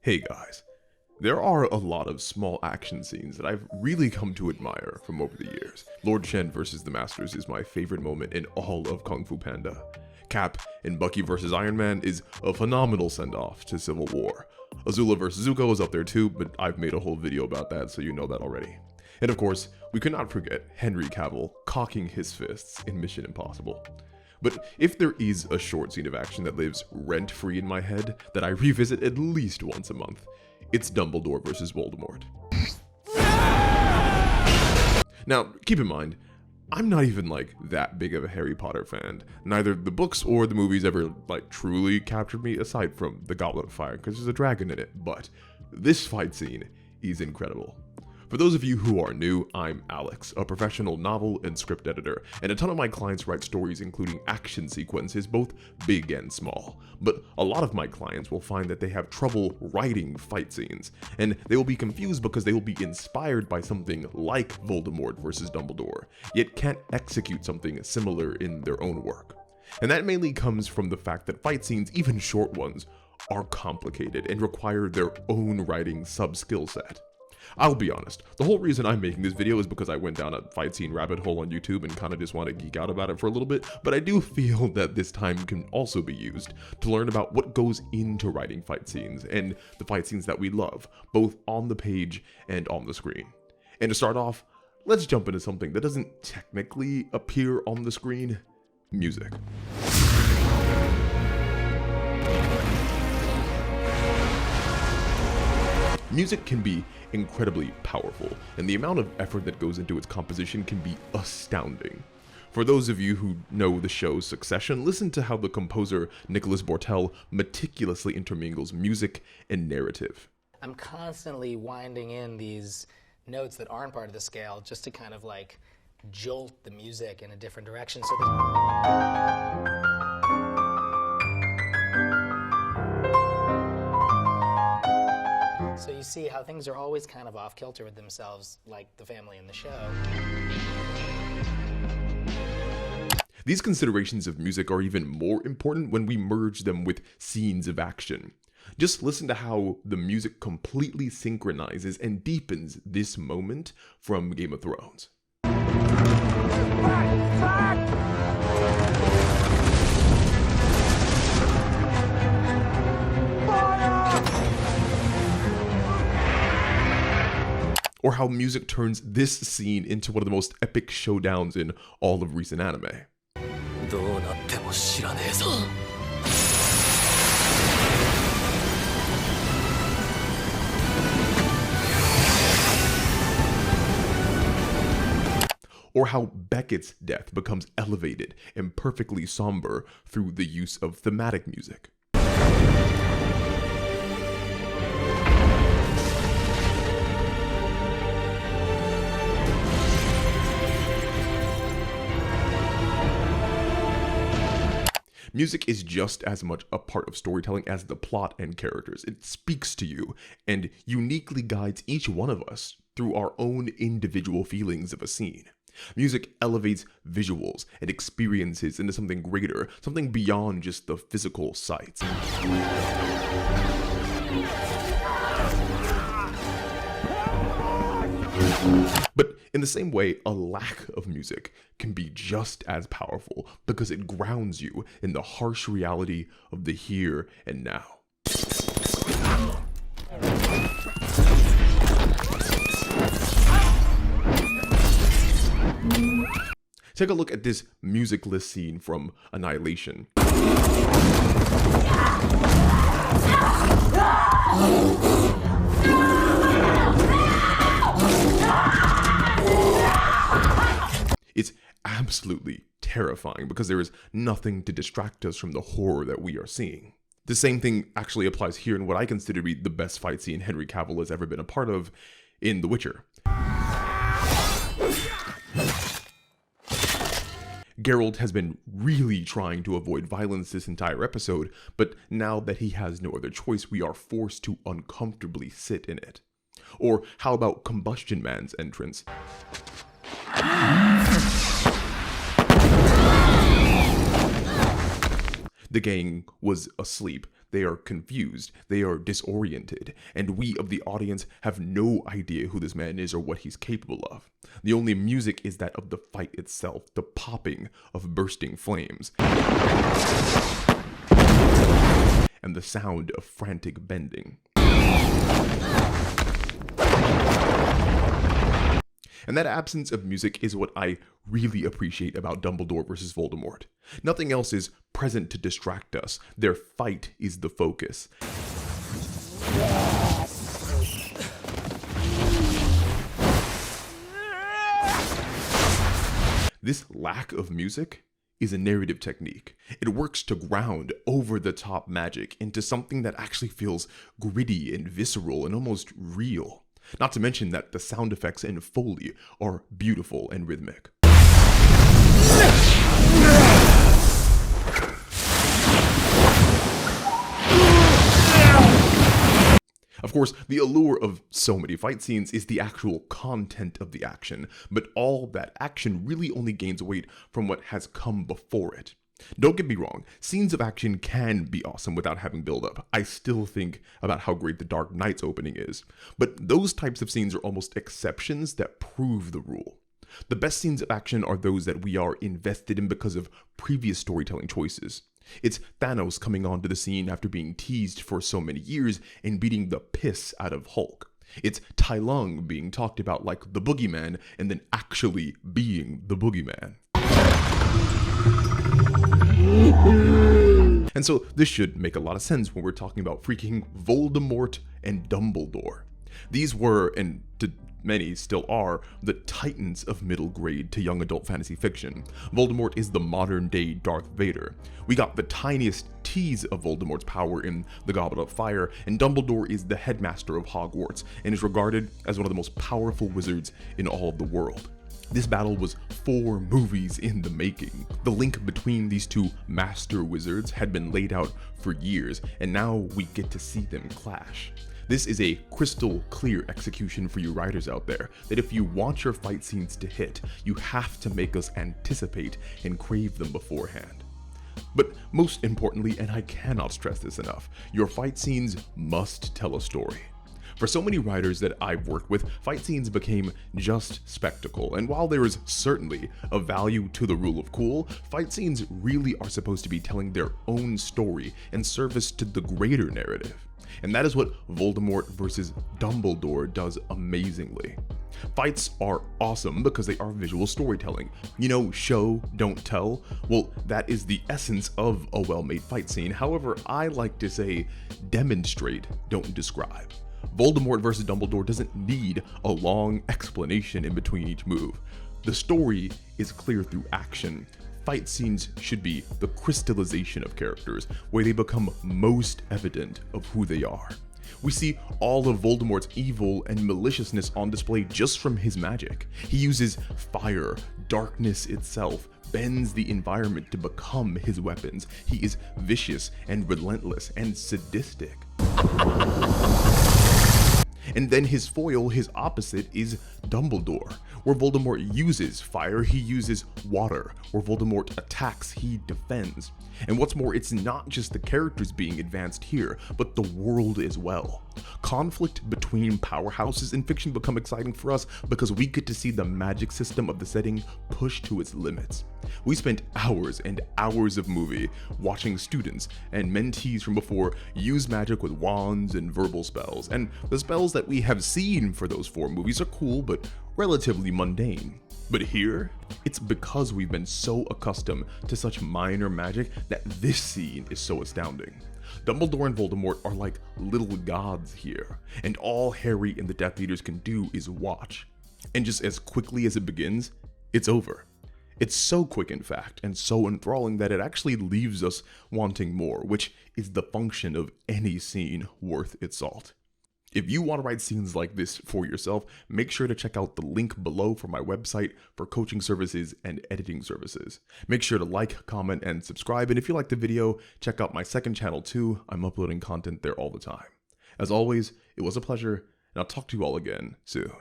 Hey guys, there are a lot of small action scenes that I've really come to admire from over the years. Lord Shen versus the Masters is my favorite moment in all of Kung Fu Panda. Cap in Bucky vs Iron Man is a phenomenal send-off to Civil War. Azula vs Zuko is up there too, but I've made a whole video about that, so you know that already. And of course, we could not forget Henry Cavill cocking his fists in Mission Impossible. But if there is a short scene of action that lives rent-free in my head that I revisit at least once a month, it's Dumbledore vs Voldemort. Now, keep in mind, I'm not even like that big of a Harry Potter fan. Neither the books or the movies ever like truly captured me aside from the Goblet of Fire because there's a dragon in it, but this fight scene is incredible. For those of you who are new, I'm Alex, a professional novel and script editor, and a ton of my clients write stories including action sequences, both big and small. But a lot of my clients will find that they have trouble writing fight scenes, and they will be confused because they will be inspired by something like Voldemort versus Dumbledore, yet can't execute something similar in their own work. And that mainly comes from the fact that fight scenes, even short ones, are complicated and require their own writing sub-skill set. I'll be honest, the whole reason I'm making this video is because I went down a fight scene rabbit hole on YouTube and kinda just want to geek out about it for a little bit, but I do feel that this time can also be used to learn about what goes into writing fight scenes and the fight scenes that we love, both on the page and on the screen. And to start off, let's jump into something that doesn't technically appear on the screen: music. Music can be incredibly powerful, and the amount of effort that goes into its composition can be astounding. For those of you who know the show Succession, listen to how the composer Nicholas Bortel meticulously intermingles music and narrative. I'm constantly winding in these notes that aren't part of the scale just to kind of like jolt the music in a different direction. So you see how things are always kind of off kilter with themselves, like the family in the show. These considerations of music are even more important when we merge them with scenes of action. Just listen to how the music completely synchronizes and deepens this moment from Game of Thrones. Or how music turns this scene into one of the most epic showdowns in all of recent anime. Or how Beckett's death becomes elevated and perfectly somber through the use of thematic music. Music is just as much a part of storytelling as the plot and characters. It speaks to you and uniquely guides each one of us through our own individual feelings of a scene. Music elevates visuals and experiences into something greater, something beyond just the physical sights. But in the same way, a lack of music can be just as powerful because it grounds you in the harsh reality of the here and now. Take a look at this musicless scene from Annihilation. It's absolutely terrifying because there is nothing to distract us from the horror that we are seeing. The same thing actually applies here in what I consider to be the best fight scene Henry Cavill has ever been a part of in The Witcher. Geralt has been really trying to avoid violence this entire episode, but now that he has no other choice, we are forced to uncomfortably sit in it. Or how about Combustion Man's entrance? The gang was asleep. They are confused, they are disoriented, and we of the audience have no idea who this man is or what he's capable of. The only music is that of the fight itself, the popping of bursting flames, and the sound of frantic bending. And that absence of music is what I really appreciate about Dumbledore versus Voldemort. Nothing else is present to distract us. Their fight is the focus. This lack of music is a narrative technique. It works to ground over-the-top magic into something that actually feels gritty and visceral and almost real. Not to mention that the sound effects and Foley are beautiful and rhythmic. Of course, the allure of so many fight scenes is the actual content of the action, but all that action really only gains weight from what has come before it. Don't get me wrong, scenes of action can be awesome without having build-up. I still think about how great the Dark Knight's opening is. But those types of scenes are almost exceptions that prove the rule. The best scenes of action are those that we are invested in because of previous storytelling choices. It's Thanos coming onto the scene after being teased for so many years and beating the piss out of Hulk. It's Tai Lung being talked about like the boogeyman and then actually being the boogeyman. And so this should make a lot of sense when we're talking about freaking Voldemort and Dumbledore. These were, and to many still are, the titans of middle grade to young adult fantasy fiction. Voldemort is the modern day Darth Vader. We got the tiniest tease of Voldemort's power in The Goblet of Fire, and Dumbledore is the headmaster of Hogwarts and is regarded as one of the most powerful wizards in all of the world. This battle was 4 movies in the making. The link between these two master wizards had been laid out for years, and now we get to see them clash. This is a crystal clear execution for you writers out there, that if you want your fight scenes to hit, you have to make us anticipate and crave them beforehand. But most importantly, and I cannot stress this enough, your fight scenes must tell a story. For so many writers that I've worked with, fight scenes became just spectacle, and while there is certainly a value to the rule of cool, fight scenes really are supposed to be telling their own story in service to the greater narrative. And that is what Voldemort versus Dumbledore does amazingly. Fights are awesome because they are visual storytelling. You know, show, don't tell? Well, that is the essence of a well-made fight scene. However, I like to say, demonstrate, don't describe. Voldemort versus Dumbledore doesn't need a long explanation in between each move. The story is clear through action. Fight scenes should be the crystallization of characters, where they become most evident of who they are. We see all of Voldemort's evil and maliciousness on display just from his magic. He uses fire, darkness itself, bends the environment to become his weapons. He is vicious and relentless and sadistic. And then his foil, his opposite, is Dumbledore. Where Voldemort uses fire, he uses water. Where Voldemort attacks, he defends. And what's more, it's not just the characters being advanced here, but the world as well. Conflict between powerhouses in fiction become exciting for us because we get to see the magic system of the setting pushed to its limits. We spent hours and hours of movie watching students and mentees from before use magic with wands and verbal spells, and the spells that we have seen for those 4 movies are cool but relatively mundane. But here, it's because we've been so accustomed to such minor magic that this scene is so astounding. Dumbledore and Voldemort are like little gods here, and all Harry and the Death Eaters can do is watch. And just as quickly as it begins, it's over. It's so quick, in fact, and so enthralling that it actually leaves us wanting more, which is the function of any scene worth its salt. If you want to write scenes like this for yourself, make sure to check out the link below for my website for coaching services and editing services. Make sure to like, comment, and subscribe, and if you liked the video, check out my second channel too. I'm uploading content there all the time. As always, it was a pleasure, and I'll talk to you all again soon.